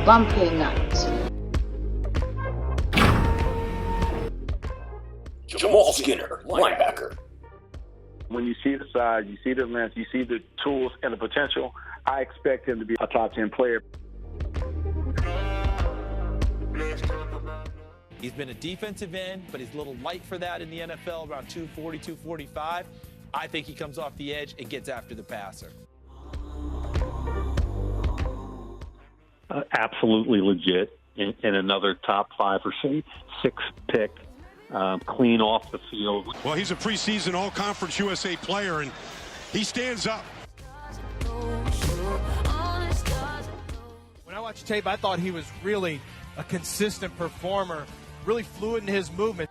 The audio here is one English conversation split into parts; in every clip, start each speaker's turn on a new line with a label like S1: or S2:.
S1: bumpy night.
S2: Jamal Skinner, linebacker.
S3: When you see the size, you see the length, you see the tools and the potential, I expect him to be a top 10 player.
S4: He's been a defensive end, but he's a little light for that in the NFL, around 240, 245. I think he comes off the edge and gets after the passer.
S5: Absolutely legit, and another top 5 or 6 pick, clean off the field.
S6: Well, he's a preseason All-Conference USA player, and he stands up.
S7: When I watched tape, I thought he was really a consistent performer, really fluid in his movement.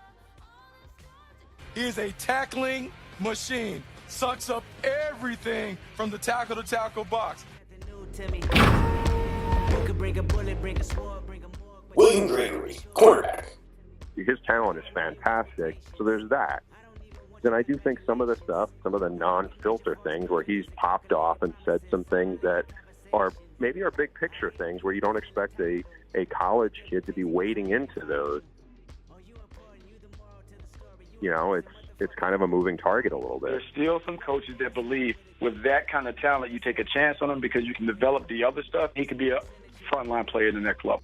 S8: He is a tackling machine, sucks up everything from the tackle-to-tackle box.
S2: William Gregory, cornerback.
S3: His talent is fantastic, so there's that. Then I do think some of the stuff, some of the non-filter things where he's popped off and said some things that are maybe are big picture things where you don't expect a college kid to be wading into those. You know, it's kind of a moving target a little bit.
S8: There's still some coaches that believe with that kind of talent, you take a chance on him because you can develop the other stuff. He could be a frontline player in the next level.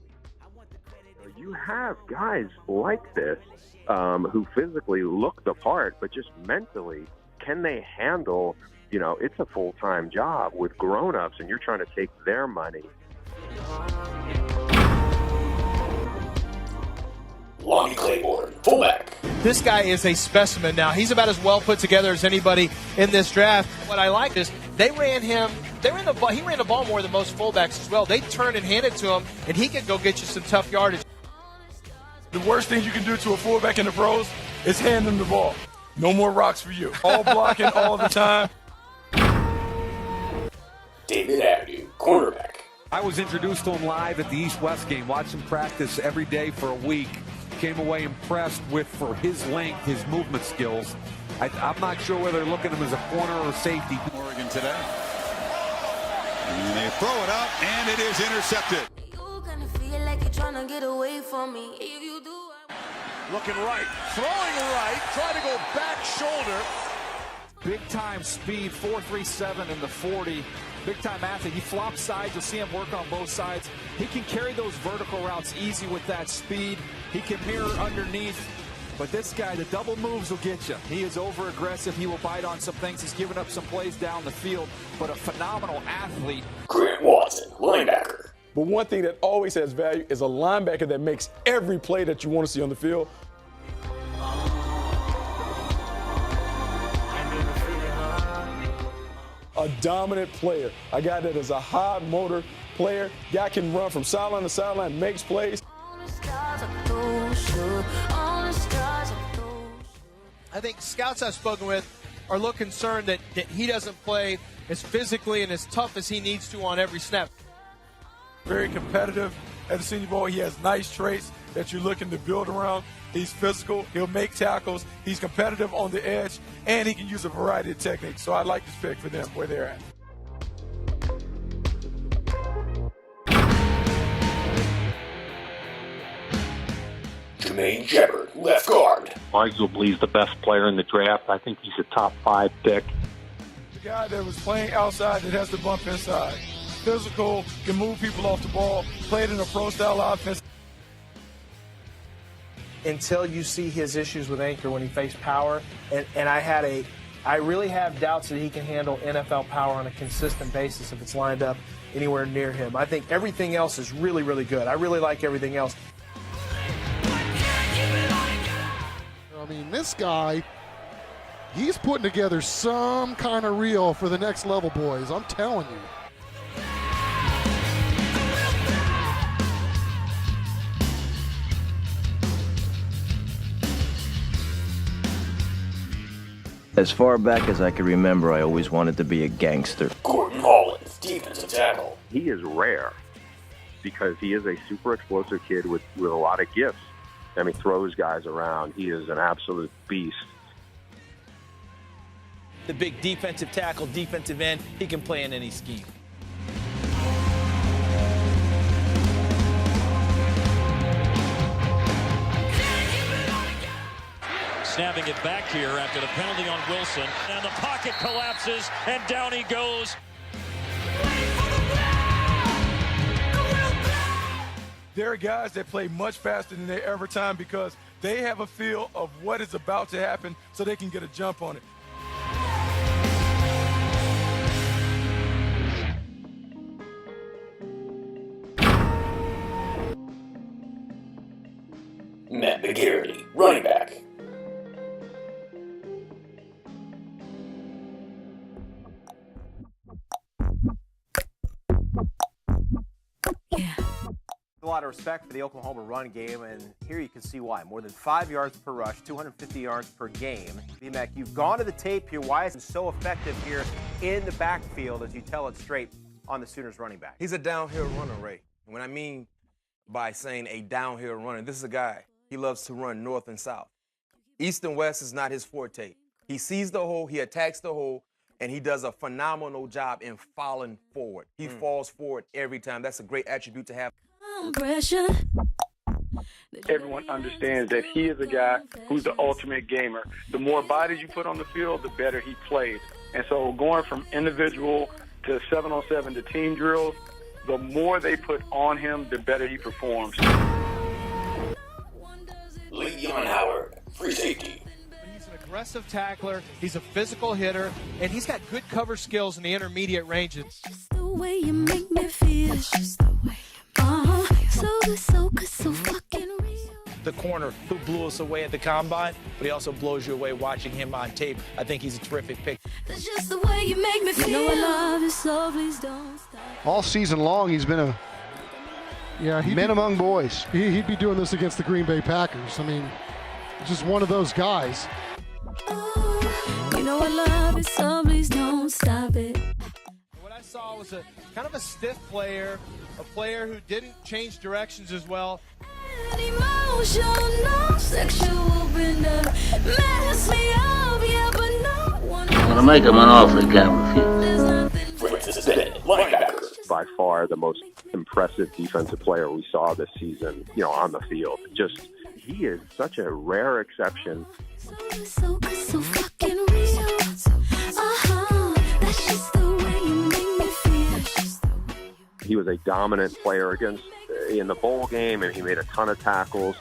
S3: You have guys like this who physically look the part, but just mentally, can they handle, you know, it's a full-time job with grown-ups and you're trying to take their money.
S2: Lonnie Claiborne, fullback.
S7: This guy is a specimen now. He's about as well put together as anybody in this draft. What I like is he ran the ball more than most fullbacks as well. They turned and handed to him, and he could go get you some tough yardage.
S8: The worst thing you can do to a fullback in the pros is hand them the ball. No more rocks for you. All blocking all the time.
S2: David Avenue, cornerback.
S9: I was introduced to him live at the East-West game, watched him practice every day for a week. Came away impressed with, for his length, his movement skills. I'm not sure whether they're looking at him as a corner or safety.
S6: Oregon today. And they throw it up, and it is intercepted.
S10: Trying to get away from me. If you do,
S6: looking right, throwing right, trying to go back shoulder.
S9: Big time speed, 4.37 in the 40. Big time athlete. He flops sides. You'll see him work on both sides. He can carry those vertical routes easy with that speed. He can mirror underneath. But this guy, the double moves will get you. He is over aggressive. He will bite on some things. He's given up some plays down the field, but a phenomenal athlete.
S2: Grant Watson, linebacker.
S8: But one thing that always has value is a linebacker that makes every play that you want to see on the field. A dominant player, a guy that is a high motor player, guy can run from sideline to sideline, makes plays.
S7: I think scouts I've spoken with are a little concerned that he doesn't play as physically and as tough as he needs to on every snap.
S8: Very competitive at the Senior Bowl. He has nice traits that you're looking to build around. He's physical. He'll make tackles. He's competitive on the edge, and he can use a variety of techniques. So I like this pick for them where they're at.
S2: Jermaine Shepard, left guard.
S5: Arguably, he's the best player in the draft. I think he's a top 5 pick.
S8: The guy that was playing outside that has to bump inside. Physical, can move people off the ball, played in a pro-style offense.
S7: Until you see his issues with anchor when he faced power, and I really have doubts that he can handle NFL power on a consistent basis if it's lined up anywhere near him. I think everything else is really, really good. I really like everything else.
S11: I mean, this guy, he's putting together some kind of reel for the next level, boys. I'm telling you.
S12: As far back as I can remember, I always wanted to be a gangster.
S2: Gordon Hollins, defensive tackle.
S3: He is rare because he is a super explosive kid with a lot of gifts. I mean, throws guys around. He is an absolute beast.
S4: The big defensive tackle, defensive end, he can play in any scheme.
S1: snapping it back here after the penalty on Wilson. And the pocket collapses, and down he goes.
S8: There are guys that play much faster than they ever time because they have a feel of what is about to happen so they can get a jump on it.
S2: Matt McGarity, running back.
S13: A lot of respect for the Oklahoma run game, and here you can see why. More than 5 yards per rush, 250 yards per game. B-Mac, you've gone to the tape here. Why is it so effective here in the backfield as you tell it straight on the Sooners running back?
S14: He's a downhill runner, Ray. And what I mean by saying a downhill runner, this is a guy, he loves to run north and south. East and west is not his forte. He sees the hole, he attacks the hole, and he does a phenomenal job in falling forward. He falls forward every time. That's a great attribute to have.
S15: Pressure.
S16: Everyone understands that he is a guy who's the ultimate gamer. The more bodies you put on the field, the better he plays. And so going from individual to 7-on-7 to team drills, the more they put on him, the better he performs.
S2: Le'Veon Howard, free safety.
S7: He's an aggressive tackler, he's a physical hitter, and he's got good cover skills in the intermediate ranges.
S15: The way you make me feel. So good, so fucking real.
S4: The corner who blew us away at the combine, but he also blows you away watching him on tape. I think he's a terrific pick.
S15: That's just the way you make me feel. You know I love you, so please don't stop.
S17: All season long, he's been a man among boys.
S11: He'd be doing this against the Green Bay Packers. I mean, just one of those guys.
S15: Oh, you know I love you, so please don't stop it.
S7: What I saw was a kind of a stiff player, a player who didn't change directions as well.
S15: Emotional, sexual bender, mess me up, yeah, but no one.
S18: I'm gonna make him an offer he can't refuse.
S2: Francis Bennett, linebacker.
S3: By far the most impressive defensive player we saw this season, on the field. Just, he is such a rare exception.
S15: So fucking real. That's just the way you make me feel.
S3: He was a dominant player in the bowl game, and he made a ton of tackles.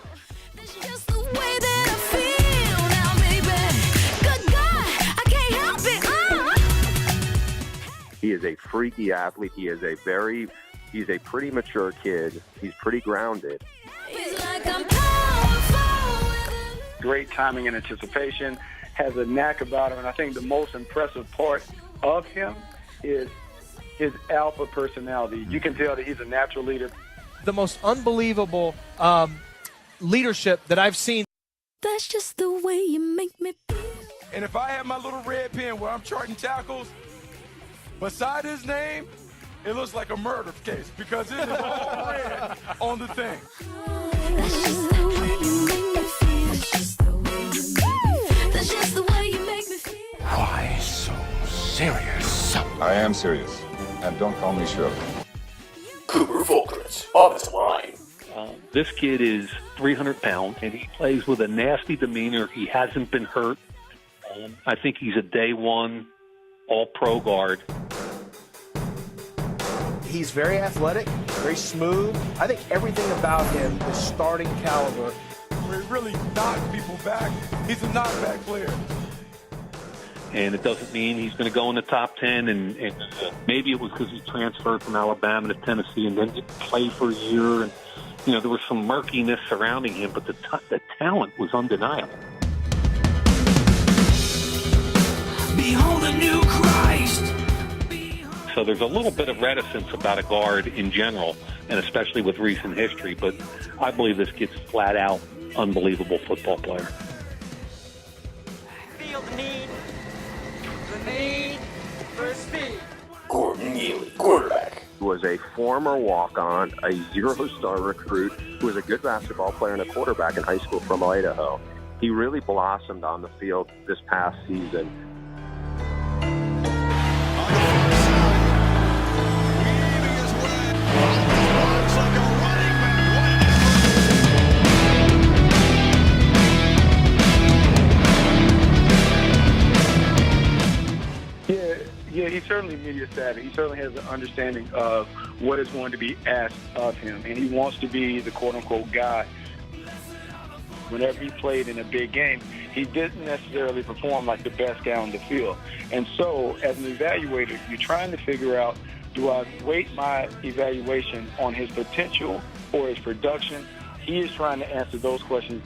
S15: Just the way that I feel now, baby. Good God, I can't help it.
S3: He is a freaky athlete. He's a pretty mature kid. He's pretty grounded.
S15: He's like I'm powerful.
S16: Great timing and anticipation, has a knack about him, and I think the most impressive part of him is his alpha personality. You can tell that he's a natural leader.
S7: The most unbelievable leadership that I've seen.
S15: That's just the way you make me feel.
S8: And if I have my little red pen where I'm charting tackles, beside his name, it looks like a murder case because it is all red on the thing.
S15: That's just the way you make me feel. That's just the way you make me feel.
S6: Why so serious? I am serious. And don't call me Shirley.
S2: Cooper Volkritz, offensive line.
S5: This kid is 300 pounds, and he plays with a nasty demeanor. He hasn't been hurt. I think he's a day one all-pro guard.
S7: He's very athletic, very smooth. I think everything about him is starting caliber.
S8: Where he really knocks people back. He's a knockback player.
S5: And it doesn't mean he's going to go in the top 10, and maybe it was because he transferred from Alabama to Tennessee and then didn't play for a year. And, there was some murkiness surrounding him, but the talent was undeniable.
S15: Behold a new Christ.
S5: So there's a little bit of reticence about a guard in general, and especially with recent history, but I believe this kid's flat out unbelievable football player.
S15: Feel the need for speed.
S2: Gordon Neely, quarterback.
S3: He was a former walk-on, a zero-star recruit who was a good basketball player and a quarterback in high school from Idaho. He really blossomed on the field this past season.
S16: certainly media savvy. He certainly has an understanding of what is going to be asked of him, and he wants to be the quote-unquote guy. Whenever he played in a big game, he didn't necessarily perform like the best guy on the field. And so, as an evaluator, you're trying to figure out, do I weight my evaluation on his potential or his production? He is trying to answer those questions.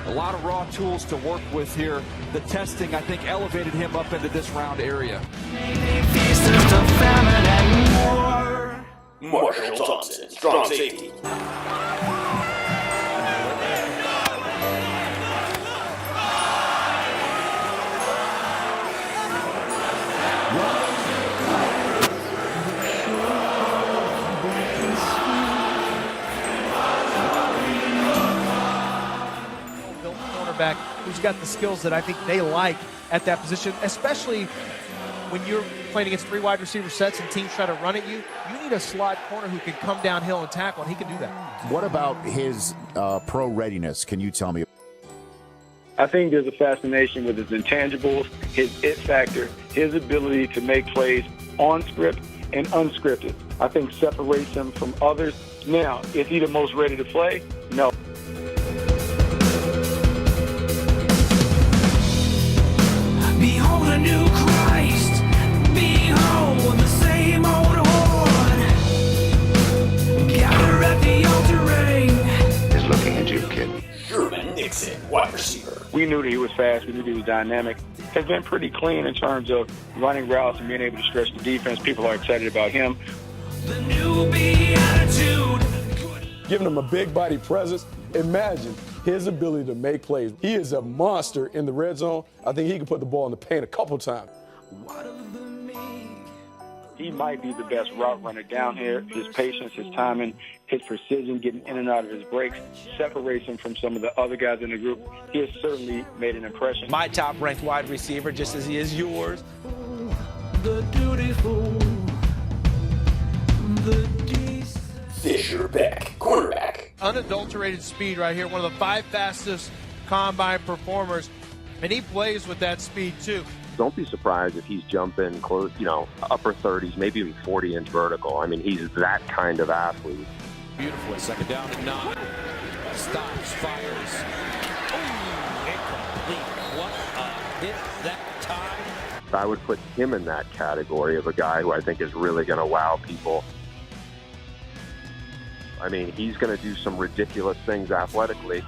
S9: A lot of raw tools to work with here. The testing, I think, elevated him up into this round area.
S2: Marshall Thompson, strong safety.
S7: Back who's got the skills that I think they like at that position, especially when you're playing against 3 wide receiver sets and teams try to run at you. You need a slot corner who can come downhill and tackle, and he can do that.
S19: What about his pro readiness? Can you tell me?
S16: I think there's a fascination with his intangibles, his it factor, his ability to make plays on script and unscripted. I think separates him from others. Now, is he the most ready to play? No.
S15: Behold a new Christ. Behold the same old horde. Gather at the altar ring.
S2: Is looking at you, kid. Sherman Nixon, wide receiver.
S16: We knew that he was fast. We knew that he was dynamic. Has been pretty clean in terms of running routes and being able to stretch the defense. People are excited about him.
S15: The new beatitude.
S8: Giving him a big body presence. Imagine his ability to make plays. He is a monster in the red zone. I think he can put the ball in the paint a couple times.
S16: He might be the best route runner down here. His patience, his timing, his precision, getting in and out of his breaks separates him from some of the other guys in the group. He has certainly made an impression.
S4: My top-ranked wide receiver, just as he is yours.
S15: The dutiful.
S2: Fisher Beck, quarterback.
S7: Unadulterated speed right here, one of the 5 fastest combine performers, and he plays with that speed too.
S3: Don't be surprised if he's jumping close, upper 30s, maybe even 40-inch vertical. I mean, he's that kind of athlete.
S4: Beautifully, 2nd down and 9. Stops, fires. Ooh, incomplete. What a hit that time.
S3: I would put him in that category of a guy who I think is really going to wow people. I mean, he's going to do some ridiculous things athletically.